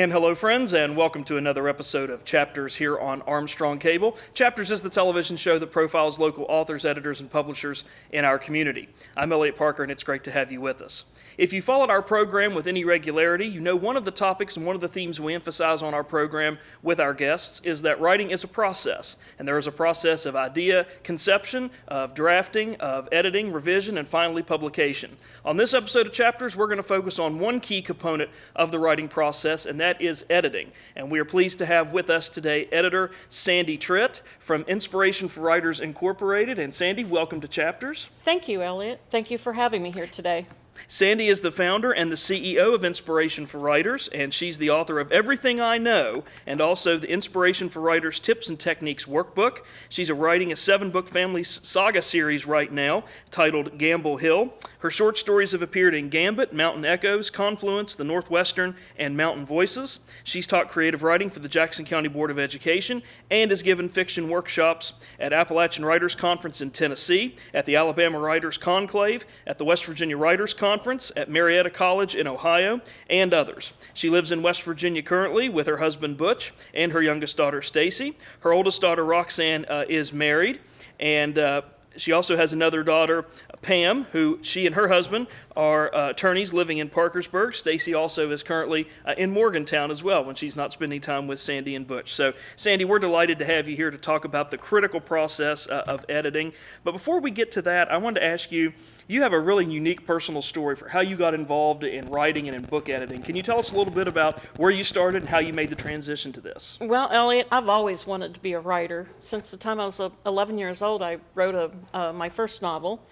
And hello, friends, and welcome to another episode of Chapters here on Armstrong Cable. Chapters is the television show that profiles local authors, editors, and publishers in our community. I'm Elliot Parker, and it's great to have you with us. If you followed our program with any regularity, you know one of the topics and one of the themes we emphasize on our program with our guests is that writing is a process. And there is a process of idea conception, of drafting, of editing, revision, and finally publication. On this episode of Chapters, we're going to focus on one key component of the writing process, and that is editing. And we are pleased to have with us today editor Sandy Tritt from Inspiration for Writers Incorporated. And Sandy, welcome to Chapters. Thank you, Elliot. Thank you for having me here today. Sandy is the founder and the CEO of Inspiration for Writers, and she's the author of Everything I Know and also the Inspiration for Writers Tips and Techniques workbook. She's writing a 7-book family saga series right now titled Gamble Hill. Her short stories have appeared in Gambit, Mountain Echoes, Confluence, The Northwestern, and Mountain Voices. She's taught creative writing for the Jackson County Board of Education and has given fiction workshops at Appalachian Writers Conference in Tennessee, at the Alabama Writers Conclave, at the West Virginia Writers Conference, at Marietta College in Ohio, and others. She lives in West Virginia currently with her husband Butch and her youngest daughter Stacy. Her oldest daughter Roxanne is married, and she also has another daughter, Pam, who she and her husband are attorneys living in Parkersburg. Stacy also is currently in Morgantown as well when she's not spending time with Sandy and Butch. So, Sandy, we're delighted to have you here to talk about the critical process of editing. But before we get to that, I wanted to ask you, you have a really unique personal story for how you got involved in writing and in book editing. Can you tell us a little bit about where you started and how you made the transition to this? Well, Elliot, I've always wanted to be a writer. Since the time I was 11 years old, I wrote my first novel,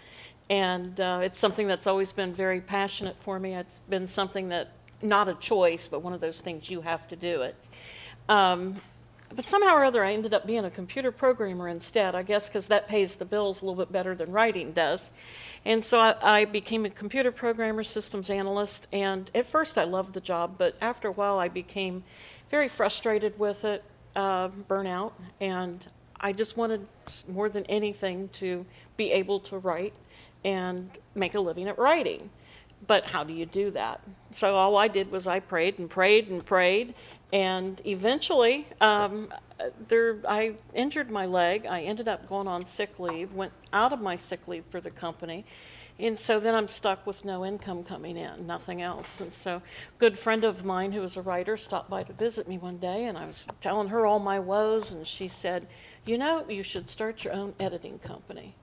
and it's something that's always been very passionate for me. It's been something that, not a choice, but one of those things you have to do it. But somehow or other, I ended up being a computer programmer instead, I guess because that pays the bills a little bit better than writing does. And so I became a computer programmer, systems analyst, and at first I loved the job, but after a while I became very frustrated with it, burnout, and I just wanted more than anything to be able to write and make a living at writing. But how do you do that? So all I did was I prayed and prayed and prayed, and eventually I injured my leg. I ended up going on sick leave, went out of my sick leave for the company, and so then I'm stuck with no income coming in, nothing else. And so a good friend of mine who was a writer stopped by to visit me one day, and I was telling her all my woes, and she said, "You know, you should start your own editing company."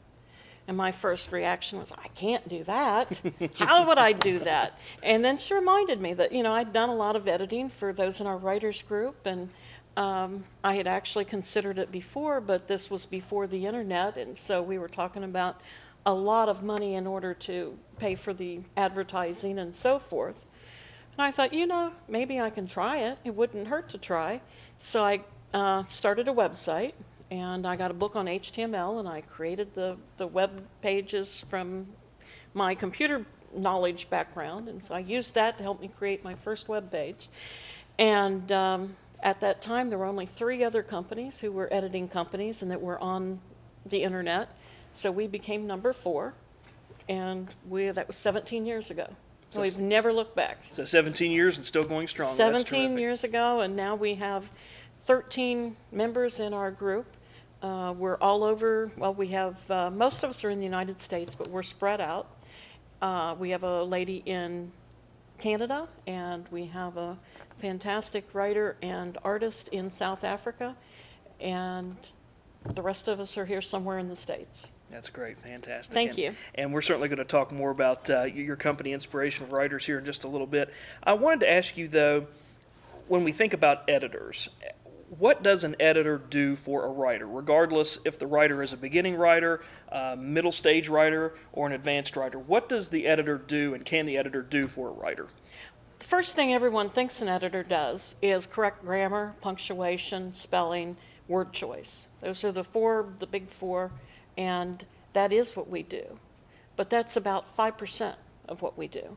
And my first reaction was, I can't do that. How would I do that? And then she reminded me that, I'd done a lot of editing for those in our writers group, and I had actually considered it before, but this was before the internet, and so we were talking about a lot of money in order to pay for the advertising and so forth. And I thought, maybe I can try it. It wouldn't hurt to try. So I started a website. And I got a book on HTML, and I created the web pages from my computer knowledge background, and so I used that to help me create my first web page. And at that time, there were only 3 other companies who were editing companies and that were on the internet, so we became number 4, and that was 17 years ago. So we've never looked back. So 17 years and still going strong. 17 years ago, and now we have 13 members in our group. We're all over, we have, most of us are in the United States, but we're spread out. We have a lady in Canada, and we have a fantastic writer and artist in South Africa, and the rest of us are here somewhere in the States. That's great. Fantastic. Thank you. And we're certainly going to talk more about your company, Inspiration of Writers, here in just a little bit. I wanted to ask you, though, when we think about editors, what does an editor do for a writer, regardless if the writer is a beginning writer, middle stage writer, or an advanced writer? What does the editor do, and can the editor do for a writer? The first thing everyone thinks an editor does is correct grammar, punctuation, spelling, word choice. Those are the big four, and that is what we do. But that's about 5% of what we do.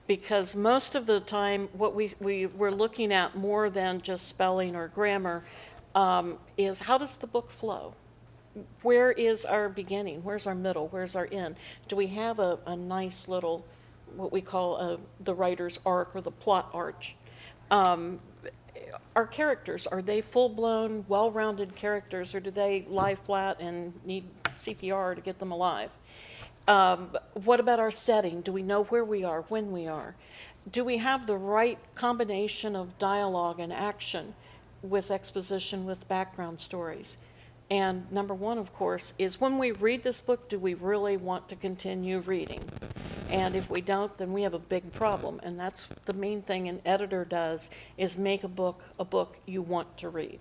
Because most of the time, what we're looking at more than just spelling or grammar is how does the book flow? Where is our beginning? Where's our middle? Where's our end? Do we have a nice little, what we call the writer's arc or the plot arch? our characters, are they full-blown, well-rounded characters, or do they lie flat and need CPR to get them alive? What about our setting? Do we know where we are, when we are? Do we have the right combination of dialogue and action with exposition, with background stories? And number one, of course, is when we read this book, do we really want to continue reading? And if we don't, then we have a big problem. And that's the main thing an editor does, is make a book you want to read.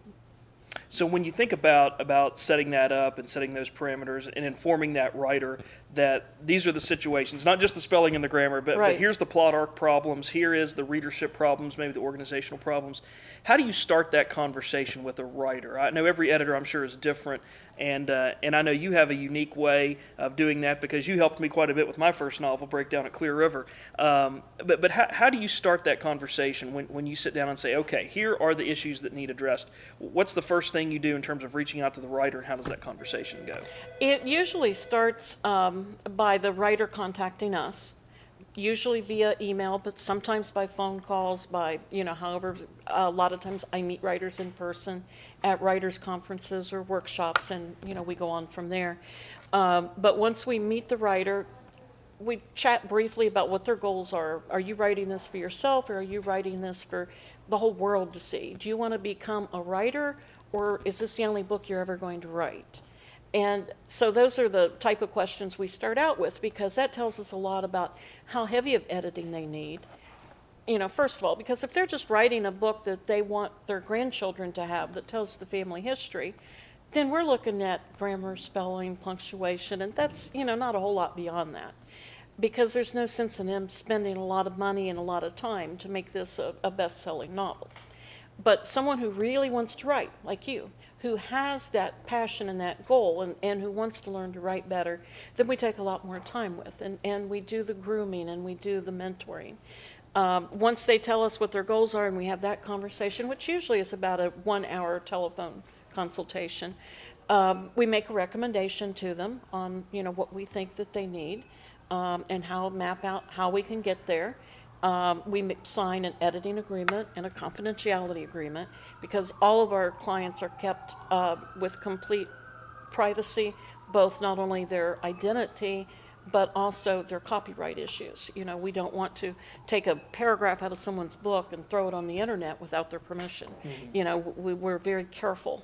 So when you think about setting that up and setting those parameters and informing that writer that these are the situations, not just the spelling and the grammar, but here's the plot arc problems, here is the readership problems, maybe the organizational problems. How do you start that conversation with a writer? I know every editor, I'm sure, is different, and I know you have a unique way of doing that because you helped me quite a bit with my first novel, Breakdown at Clear River. But how do you start that conversation when you sit down and say, okay, here are the issues that need addressed? What's the first thing you do in terms of reaching out to the writer, and how does that conversation go? It usually starts by the writer contacting us, usually via email, but sometimes by phone calls, by, however, a lot of times I meet writers in person at writers' conferences or workshops, and, we go on from there. But once we meet the writer, we chat briefly about what their goals are. Are you writing this for yourself, or are you writing this for the whole world to see? Do you want to become a writer, or is this the only book you're ever going to write? And so those are the type of questions we start out with, because that tells us a lot about how heavy of editing they need. First of all, because if they're just writing a book that they want their grandchildren to have that tells the family history, then we're looking at grammar, spelling, punctuation, and that's, not a whole lot beyond that. Because there's no sense in them spending a lot of money and a lot of time to make this a best-selling novel. But someone who really wants to write, like you, who has that passion and that goal, and who wants to learn to write better, then we take a lot more time with, and we do the grooming and we do the mentoring. Once they tell us what their goals are and we have that conversation, which usually is about a 1-hour telephone consultation, we make a recommendation to them on what we think that they need, and map out how we can get there. We sign an editing agreement and a confidentiality agreement, because all of our clients are kept with complete privacy, both not only their identity, but also their copyright issues. We don't want to take a paragraph out of someone's book and throw it on the internet without their permission. Mm-hmm. We're very careful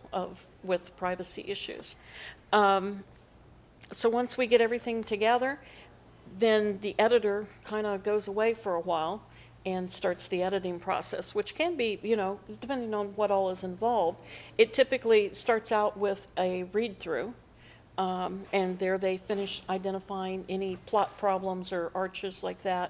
with privacy issues. So once we get everything together, then the editor kind of goes away for a while and starts the editing process, which can be, depending on what all is involved. It typically starts out with a read-through, and there they finish identifying any plot problems or arches like that.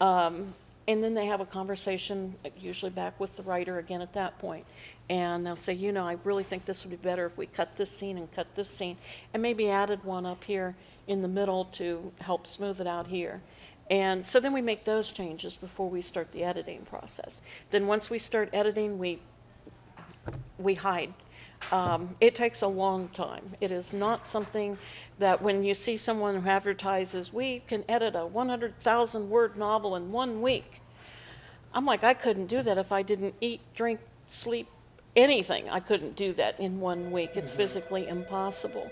And then they have a conversation, usually back with the writer again at that point. And they'll say, I really think this would be better if we cut this scene and cut this scene, and maybe added one up here in the middle to help smooth it out here. And so then we make those changes before we start the editing process. Then once we start editing, we hide. It takes a long time. It is not something that when you see someone who advertises, we can edit a 100,000 word novel in 1 week. I'm like, I couldn't do that if I didn't eat, drink, sleep, anything. I couldn't do that in 1 week. It's physically impossible.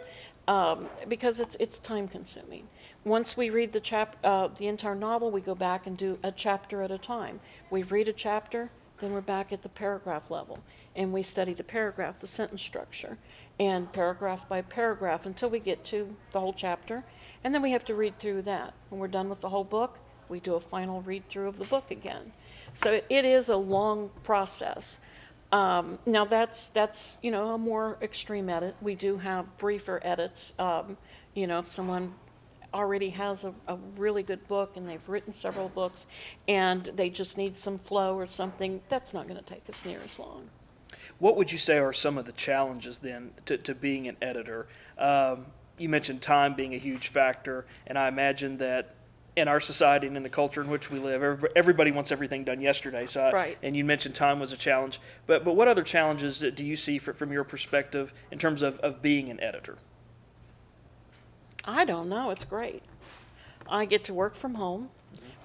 Because it's time consuming. Once we read the entire novel, we go back and do a chapter at a time. We read a chapter, then we're back at the paragraph level, and we study the paragraph, the sentence structure, and paragraph by paragraph until we get to the whole chapter, and then we have to read through that. When we're done with the whole book, we do a final read through of the book again. So it is a long process. Now that's a more extreme edit. We do have briefer edits. If someone already has a really good book and they've written several books and they just need some flow or something, that's not going to take us near as long. What would you say are some of the challenges then to being an editor? You mentioned time being a huge factor, and I imagine that in our society and in the culture in which we live, everybody wants everything done yesterday. So, right. And you mentioned time was a challenge. But what other challenges do you see from your perspective in terms of being an editor? I don't know. It's great. I get to work from home.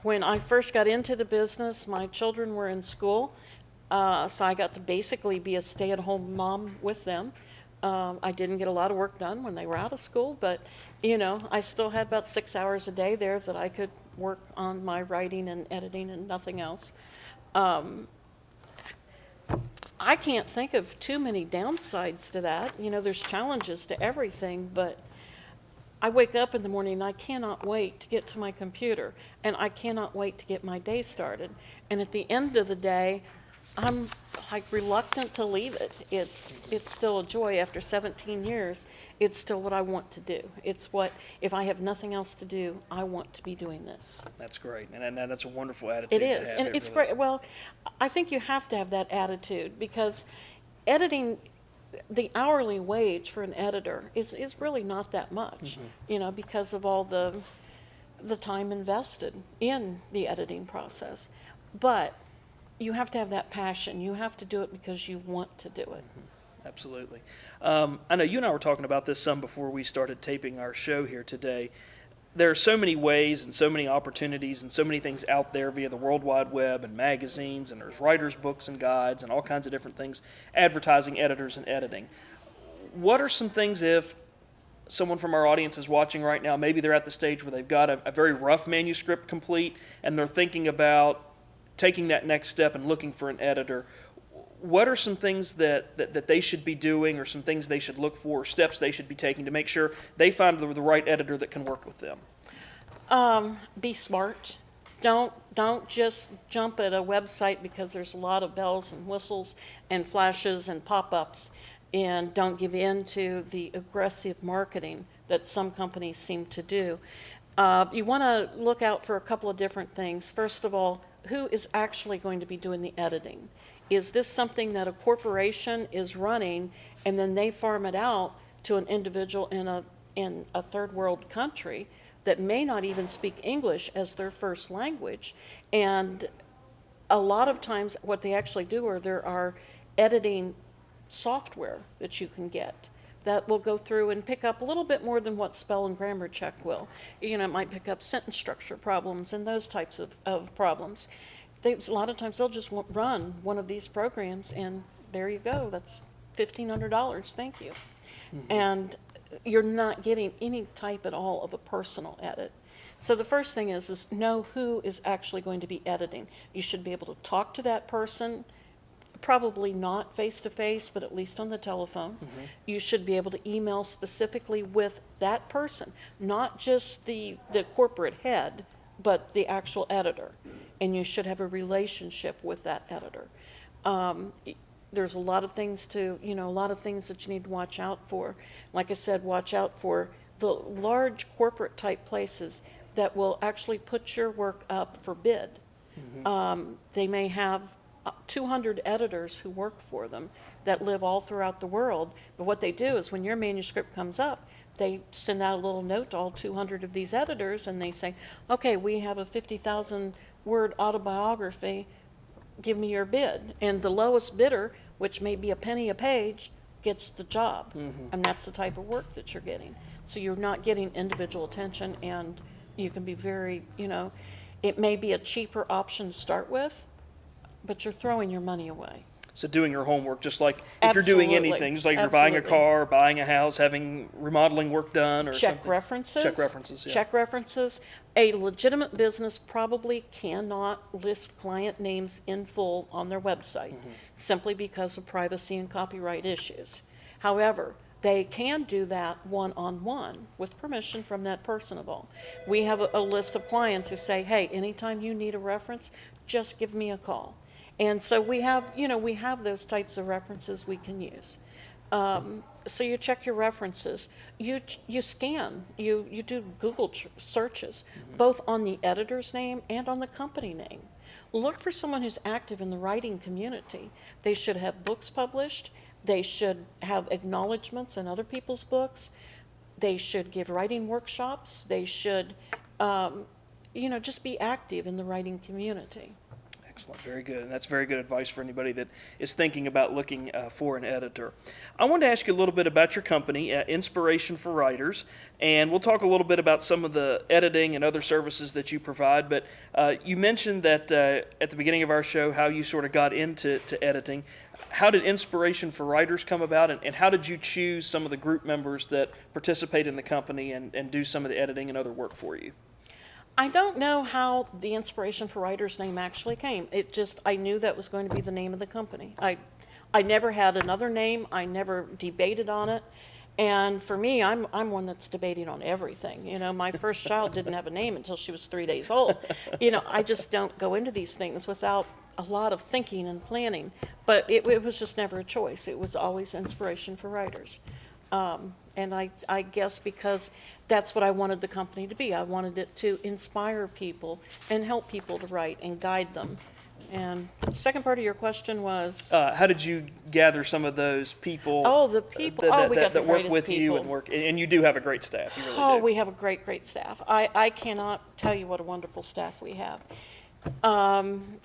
When I first got into the business, my children were in school. So I got to basically be a stay-at-home mom with them. I didn't get a lot of work done when they were out of school, but, I still had about 6 hours a day there that I could work on my writing and editing and nothing else. I can't think of too many downsides to that. There's challenges to everything, but I wake up in the morning and I cannot wait to get to my computer, and I cannot wait to get my day started. And at the end of the day, I'm like reluctant to leave it. It's still a joy after 17 years. It's still what I want to do. It's what, if I have nothing else to do, I want to be doing this. That's great, and that's a wonderful attitude. It is, to have. and It it's really great. is. Well, I think you have to have that attitude, because editing, the hourly wage for an editor is really not that much, because of all the time invested in the editing process. But you have to have that passion. You have to do it because you want to do it. Absolutely. I know you and I were talking about this some before we started taping our show here today. There are so many ways and so many opportunities and so many things out there via the World Wide Web and magazines, and there's writers' books and guides and all kinds of different things, advertising editors and editing. What are some things, if someone from our audience is watching right now, maybe they're at the stage where they've got a very rough manuscript complete and they're thinking about taking that next step and looking for an editor, what are some things that they should be doing, or some things they should look for, or steps they should be taking to make sure they find the right editor that can work with them? Be smart. Don't just jump at a website because there's a lot of bells and whistles and flashes and pop-ups, and don't give in to the aggressive marketing that some companies seem to do. You want to look out for a couple of different things. First of all, who is actually going to be doing the editing? Is this something that a corporation is running and then they farm it out to an individual in a third world country that may not even speak English as their first language? And a lot of times what they actually do are, there are editing software that you can get that will go through and pick up a little bit more than what spell and grammar check will. It might pick up sentence structure problems and those types of problems. A lot of times they'll just run one of these programs, and there you go. That's $1,500. Thank you. And you're not getting any type at all of a personal edit. So the first thing is know who is actually going to be editing. You should be able to talk to that person, probably not face-to-face, but at least on the telephone. You should be able to email specifically with that person, not just the corporate head, but the actual editor. And you should have a relationship with that editor. There's a lot of things that you need to watch out for. Like I said, watch out for the large corporate type places that will actually put your work up for bid. They may have 200 editors who work for them that live all throughout the world. But what they do is when your manuscript comes up, they send out a little note to all 200 of these editors, and they say, okay, we have a 50,000 word autobiography, give me your bid. And the lowest bidder, which may be a penny a page, gets the job. And that's the type of work that you're getting. So you're not getting individual attention, and you can be very, it may be a cheaper option to start with, but you're throwing your money away. So doing your homework, just like if you're doing Absolutely. anything, just like you're buying a Absolutely. car, buying a house, having remodeling work done, or Check something. references. Check references, yeah. Check references. A legitimate business probably cannot list client names in full on their website, simply because of privacy and copyright issues. However, they can do that one-on-one with permission from that person of all. We have a list of clients who say, hey, anytime you need a reference, just give me a call. And so we have those types of references we can use. So you check your references. You scan. You do Google searches, both on the editor's name and on the company name. Look for someone who's active in the writing community. They should have books published. They should have acknowledgments in other people's books. They should give writing workshops. They should, just be active in the writing community. Excellent, very good, and that's very good advice for anybody that is thinking about looking for an editor. I wanted to ask you a little bit about your company, Inspiration for Writers, and we'll talk a little bit about some of the editing and other services that you provide, but you mentioned that at the beginning of our show how you sort of got into editing. How did Inspiration for Writers come about, and how did you choose some of the group members that participate in the company and do some of the editing and other work for you? I don't know how the Inspiration for Writers name actually came. It just, I knew that was going to be the name of the company. I never had another name. I never debated on it. And for me, I'm one that's debating on everything. You know, my first child didn't have a name until she was 3 days old. You know, I just don't go into these things without a lot of thinking and planning. But it was just never a choice. It was always Inspiration for Writers. And I guess because that's what I wanted the company to be. I wanted it to inspire people and help people to write and guide them. And the second part of your question was? How did you gather some of those people? Oh, the people. We got the that work greatest with people. you and you do have a great staff. You really Oh, do. we have a great staff. I cannot tell you what a wonderful staff we have.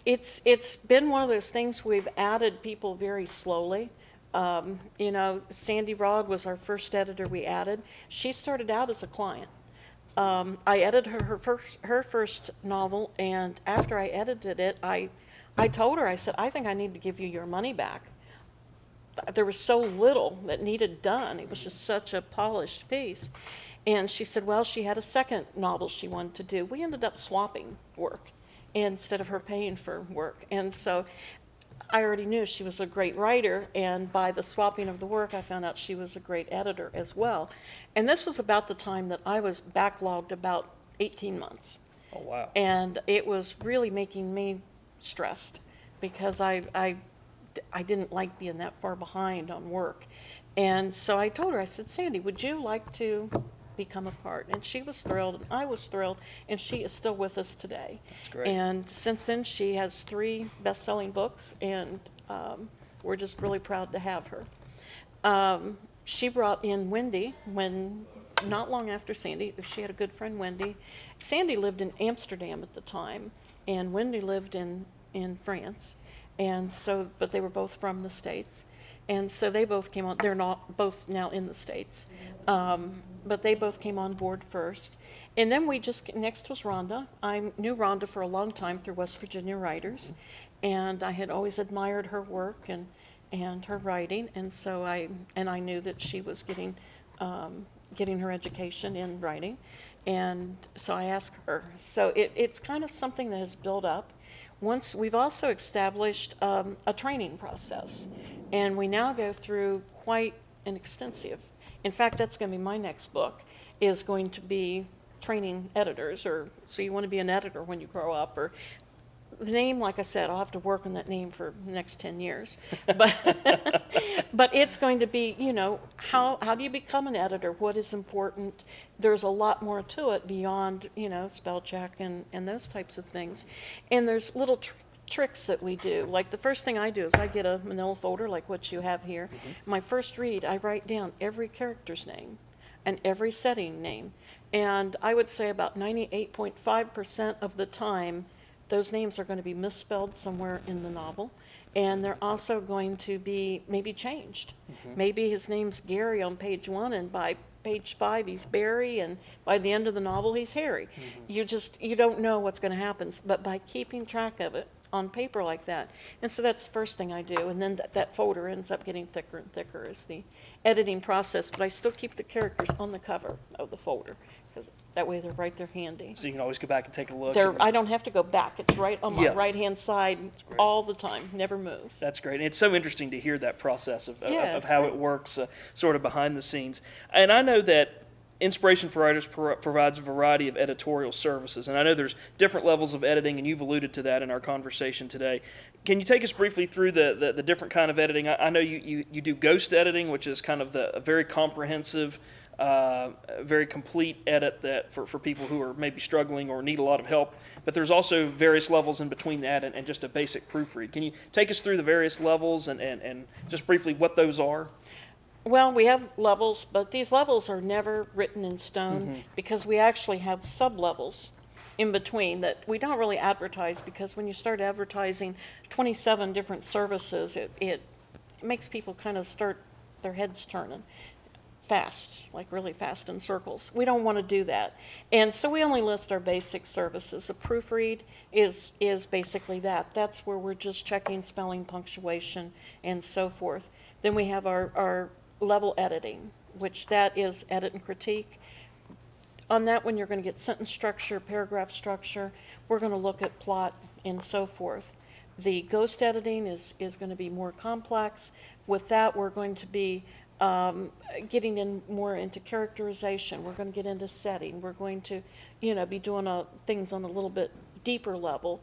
It's been one of those things we've added people very slowly. You know, Sandy Rogg was our first editor we added. She started out as a client. I edited her first novel, and after I edited it, I told her, I said, I think I need to give you your money back. There was so little that needed done. It was just such a polished piece. And she said, well, she had a second novel she wanted to do. We ended up swapping work instead of her paying for work. And so I already knew she was a great writer, and by the swapping of the work, I found out she was a great editor as well. And this was about the time that I was backlogged about 18 months. Oh, wow. And it was really making me stressed because I didn't like being that far behind on work. And so I told her, I said, Sandy, would you like to become a part? And she was thrilled, and I was thrilled, and she is still with us today. That's great. And since then, she has 3 best-selling books, and we're just really proud to have her. She brought in Wendy not long after Sandy. She had a good friend, Wendy. Sandy lived in Amsterdam at the time, and Wendy lived in France. And so, but they were both from the States. And so they both came on. They're not both now in the States. But they both came on board first. And then next was Rhonda. I knew Rhonda for a long time through West Virginia Writers. And I had always admired her work and her writing. And so I knew that she was getting her education in writing. And so I asked her. So it's kind of something that has built up. Once we've also established a training process, and we now go through quite an extensive. In fact, that's going to be my next book, is going to be training editors, or so you want to be an editor when you grow up, or the name, like I said, I'll have to work on that name for the next 10 years. But it's going to be, you know, how do you become an editor? What is important? There's a lot more to it beyond, you know, spell check and those types of things. And there's little tricks that we do. Like the first thing I do is I get a manila folder like what you have here. Mm-hmm. My first read, I write down every character's name and every setting name. And I would say about 98.5% of the time, those names are going to be misspelled somewhere in the novel, and they're also going to be maybe changed. Mm-hmm. Maybe his name's Gary on page 1, and by page 5 he's Barry, and by the end of the novel he's Harry. Mm-hmm. You don't know what's going to happen, but by keeping track of it on paper like that. And so that's the first thing I do, and then that folder ends up getting thicker and thicker as the editing process, but I still keep the characters on the cover of the folder, because that way they're right there handy. So you can always go back and take a look. I don't have to go back. It's right on my right-hand side all the time, never moves. That's great. And it's so interesting to hear that process of how it works sort of behind the scenes. And I know that Inspiration for Writers provides a variety of editorial services, and I know there's different levels of editing, and you've alluded to that in our conversation today. Can you take us briefly through the different kind of editing? I know you do ghost editing, which is kind of a very comprehensive, very complete edit that for people who are maybe struggling or need a lot of help, but there's also various levels in between that and just a basic proofread. Can you take us through the various levels and just briefly what those are? Well, we have levels, but these levels are never written in stone because we actually have sub-levels in between that we don't really advertise, because when you start advertising 27 different services, it makes people kind of start their heads turning fast, like really fast in circles. We don't want to do that. And so we only list our basic services. A proofread is basically that. That's where we're just checking spelling, punctuation, and so forth. Then we have our level editing, which that is edit and critique. On that one, you're going to get sentence structure, paragraph structure. We're going to look at plot and so forth. The ghost editing is going to be more complex. With that, we're going to be getting in more into characterization. We're going to get into setting. We're going to, be doing things on a little bit deeper level.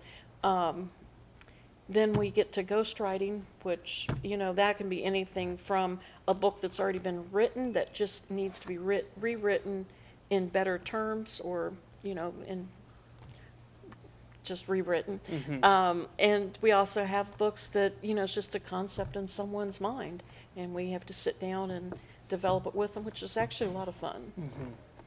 Then we get to ghostwriting, which, that can be anything from a book that's already been written that just needs to be rewritten in better terms, or, in just rewritten. And we also have books that, it's just a concept in someone's mind, and we have to sit down and develop it with them, which is actually a lot of fun.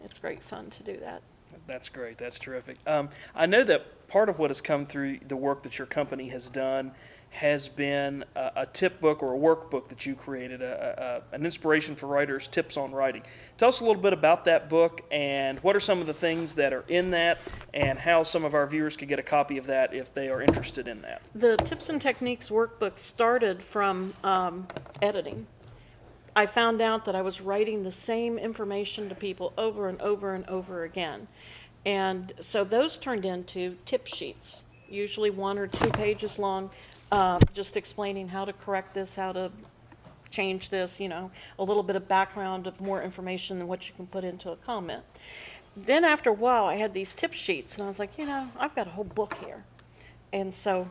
It's great fun to do that. That's great. That's terrific. I know that part of what has come through the work that your company has done has been a tip book or a workbook that you created, an inspiration for writers, tips on writing. Tell us a little bit about that book, and what are some of the things that are in that, and how some of our viewers could get a copy of that if they are interested in that. The Tips and Techniques workbook started from editing. I found out that I was writing the same information to people over and over and over again. And so those turned into tip sheets, usually 1 or 2 pages long, just explaining how to correct this, how to change this, a little bit of background of more information than what you can put into a comment. Then after a while, I had these tip sheets, and I was like, I've got a whole book here. And so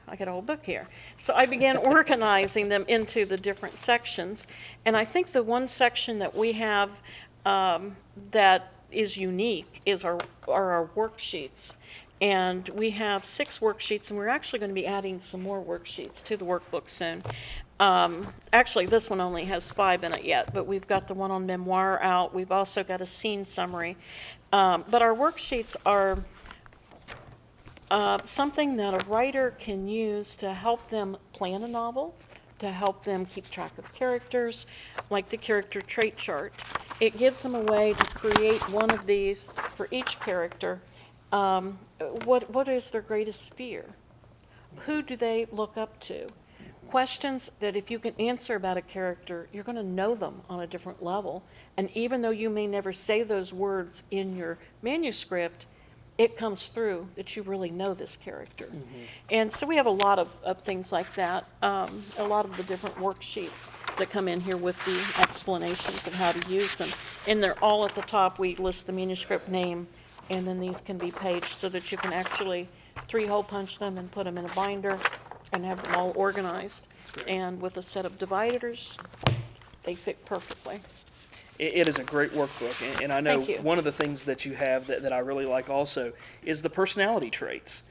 I got a whole book here. So I began organizing them into the different sections. And I think the one section that we have that is unique is our worksheets. And we have 6 worksheets, and we're actually going to be adding some more worksheets to the workbook soon. Actually, this one only has 5 in it yet, but we've got the one on memoir out. We've also got a scene summary. But our worksheets are something that a writer can use to help them plan a novel, to help them keep track of characters, like the character trait chart. It gives them a way to create one of these for each character. What is their greatest fear? Who do they look up to? Questions that if you can answer about a character, you're going to know them on a different level. And even though you may never say those words in your manuscript, it comes through that you really know this character. And so we have a lot of things like that, a lot of the different worksheets that come in here with the explanations of how to use them. And they're all at the top. We list the manuscript name, and then these can be paged so that you can actually 3-hole punch them and put them in a binder and have them all organized. And with a set of dividers, they fit perfectly. It is a great workbook, and I know Thank you. one of the things that you have that I really like also is the personality traits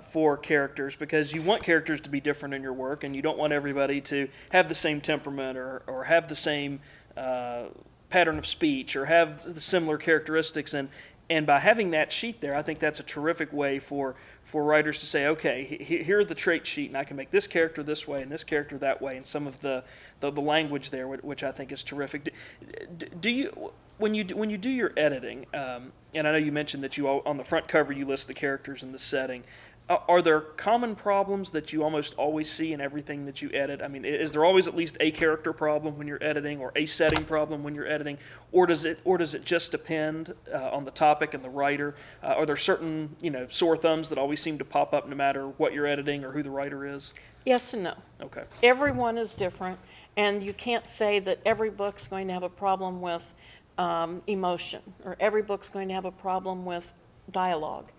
for characters, because you want characters to be different in your work, and you don't want everybody to have the same temperament or have the same pattern of speech or have the similar characteristics. And by having that sheet there, I think that's a terrific way for writers to say, okay, here are the trait sheet, and I can make this character this way and this character that way, and some of the language there, which I think is terrific. Do you, when you do your editing, and I know you mentioned that on the front cover you list the characters and the setting, are there common problems that you almost always see in everything that you edit? I mean, is there always at least a character problem when you're editing, or a setting problem when you're editing, or does it just depend on the topic and the writer? Are there certain sore thumbs that always seem to pop up no matter what you're editing or who the writer is? Yes and no. Okay. Everyone is different, and you can't say that every book's going to have a problem with emotion, or every book's going to have a problem with dialogue.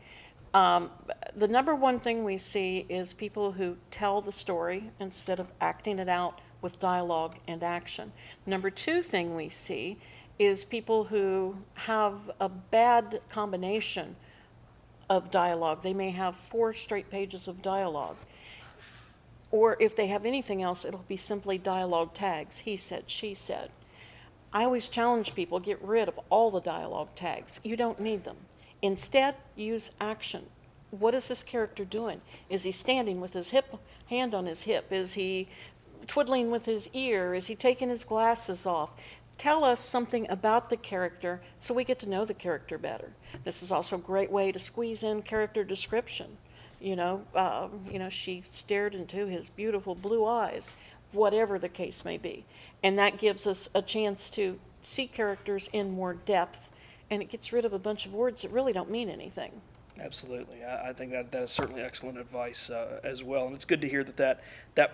The number one thing we see is people who tell the story instead of acting it out with dialogue and action. Number 2 thing we see is people who have a bad combination of dialogue. They may have 4 straight pages of dialogue. Or if they have anything else, it'll be simply dialogue tags. He said, she said. I always challenge people, get rid of all the dialogue tags. You don't need them. Instead, use action. What is this character doing? Is he standing with his hand on his hip? Is he twiddling with his ear? Is he taking his glasses off? Tell us something about the character so we get to know the character better. This is also a great way to squeeze in character description. She stared into his beautiful blue eyes, whatever the case may be. And that gives us a chance to see characters in more depth, and it gets rid of a bunch of words that really don't mean anything. Absolutely. I think that is certainly excellent advice as well. And it's good to hear that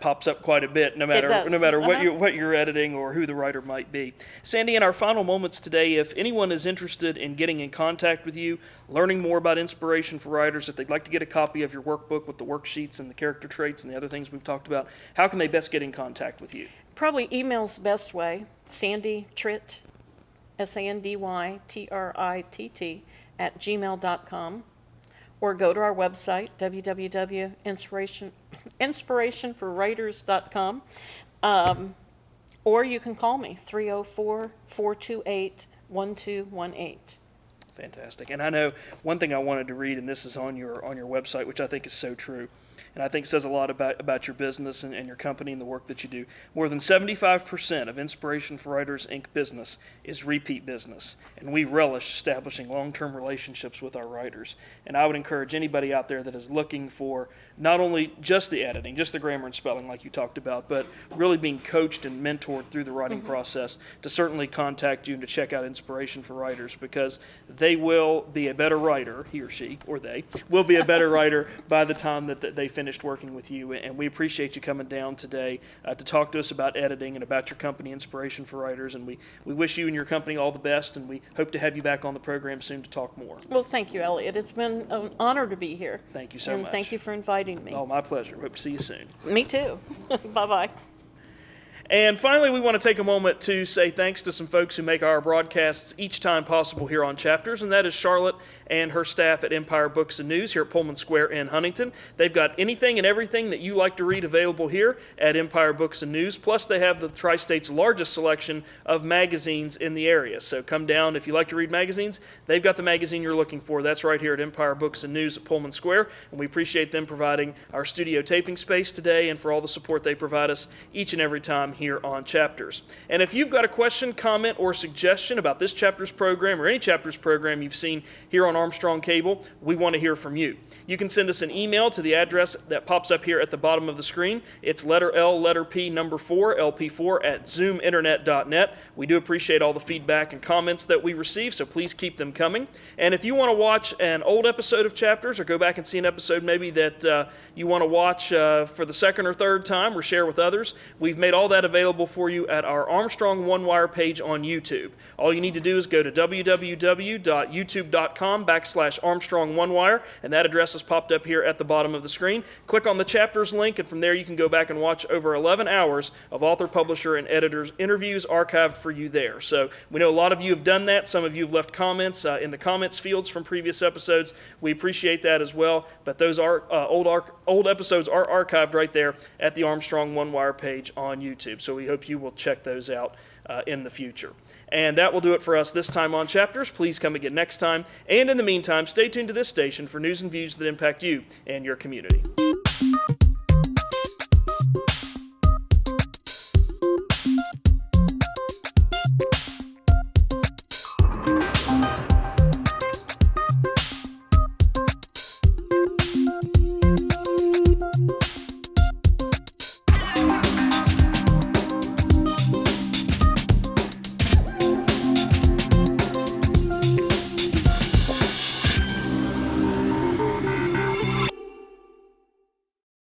pops up quite a bit, no matter what you're editing or who the writer might be. Sandy, in our final moments today, if anyone is interested in getting in contact with you, learning more about inspiration for writers, if they'd like to get a copy of your workbook with the worksheets and the character traits and the other things we've talked about, how can they best get in contact with you? Probably email's the best way. Sandy Tritt, SandyTritt @gmail.com. Or go to our website, www.inspirationforwriters.com. Or you can call me, 304-428-1218. Fantastic. And I know one thing I wanted to read, and this is on your website, which I think is so true, and I think says a lot about your business and your company and the work that you do. More than 75% of Inspiration for Writers, Inc. business is repeat business, and we relish establishing long-term relationships with our writers. And I would encourage anybody out there that is looking for not only just the editing, just the grammar and spelling like you talked about, but really being coached and mentored through the writing process, to certainly contact you and to check out Inspiration for Writers, because they will be a better writer, he or she, or they, will be a better writer by the time that they finished working with you. And we appreciate you coming down today to talk to us about editing and about your company, Inspiration for Writers. And we wish you and your company all the best, and we hope to have you back on the program soon to talk more. Well, thank you, Elliot. It's been an honor to be here. Thank you so much. And thank you for inviting me. Oh, my pleasure. Hope to see you soon. Me too. Bye-bye. And finally, we want to take a moment to say thanks to some folks who make our broadcasts each time possible here on Chapters, and that is Charlotte and her staff at Empire Books and News here at Pullman Square in Huntington. They've got anything and everything that you like to read available here at Empire Books and News, plus they have the Tri-State's largest selection of magazines in the area. So come down if you like to read magazines. They've got the magazine you're looking for. That's right here at Empire Books and News at Pullman Square, and we appreciate them providing our studio taping space today and for all the support they provide us each and every time here on Chapters. And if you've got a question, comment, or suggestion about this Chapters program or any Chapters program you've seen here on Armstrong Cable, we want to hear from you. You can send us an email to the address that pops up here at the bottom of the screen. It's letter L, letter P, number 4, LP4 @zoominternet.net. We do appreciate all the feedback and comments that we receive, so please keep them coming. And if you want to watch an old episode of Chapters or go back and see an episode maybe that you want to watch for the second or third time or share with others, we've made all that available for you at our Armstrong One Wire page on YouTube. All you need to do is go to www.youtube.com/Armstrong One Wire, and that address is popped up here at the bottom of the screen. Click on the Chapters link, and from there you can go back and watch over 11 hours of author, publisher, and editors' interviews archived for you there. So we know a lot of you have done that. Some of you have left comments in the comments fields from previous episodes. We appreciate that as well, but those are old episodes are archived right there at the Armstrong One Wire page on YouTube. So we hope you will check those out in the future. And that will do it for us this time on Chapters. Please come again next time. And in the meantime, stay tuned to this station for news and views that impact you and your community.